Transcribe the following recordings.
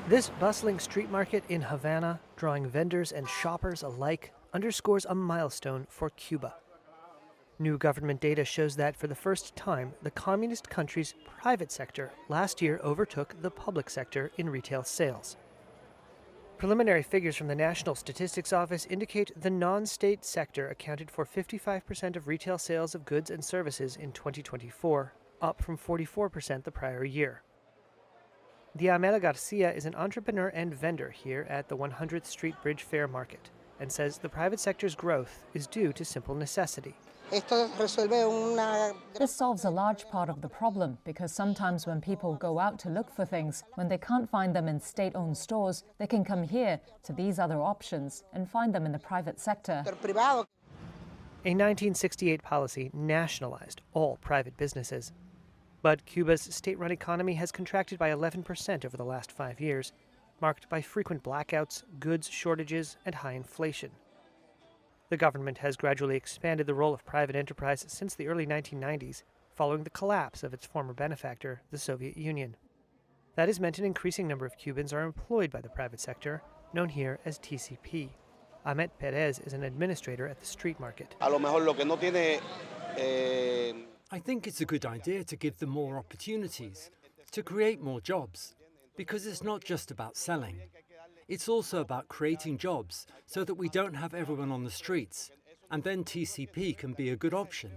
This bustling street market in Havana, drawing vendors and shoppers alike, underscores a milestone for Cuba. New government data shows that for the first time, the communist country's private sector last year overtook the public sector in retail sales. Preliminary figures from the National Statistics Office indicate the non-state sector accounted for 55% of retail sales of goods and services in 2024, up from 44% the prior year. Diamela Garcia is an entrepreneur and vendor here at the 100th Street Bridge Fair Market and says the private sector's growth is due to simple necessity. This solves a large part of the problem because sometimes when people go out to look for things, when they can't find them in state-owned stores, they can come here to these other options and find them in the private sector. A 1968 policy nationalized all private businesses. But Cuba's state-run economy has contracted by 11% over the last 5 years, marked by frequent blackouts, goods shortages, and high inflation. The government has gradually expanded the role of private enterprise since the early 1990s, following the collapse of its former benefactor, the Soviet Union. That has meant an increasing number of Cubans are employed by the private sector, known here as TCP. Ahmed Perez is an administrator at the street market. I think it's a good idea to give them more opportunities, to create more jobs, because it's not just about selling. It's also about creating jobs so that we don't have everyone on the streets, and then TCP can be a good option.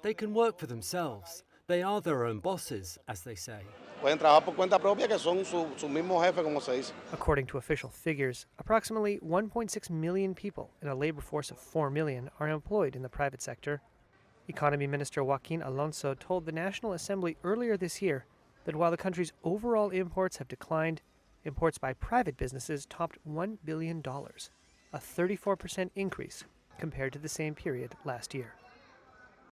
They can work for themselves. They are their own bosses, as they say. According to official figures, approximately 1.6 million people in a labor force of 4 million are employed in the private sector. Economy Minister Joaquin Alonso told the National Assembly earlier this year that while the country's overall imports have declined, imports by private businesses topped $1 billion, a 34% increase compared to the same period last year.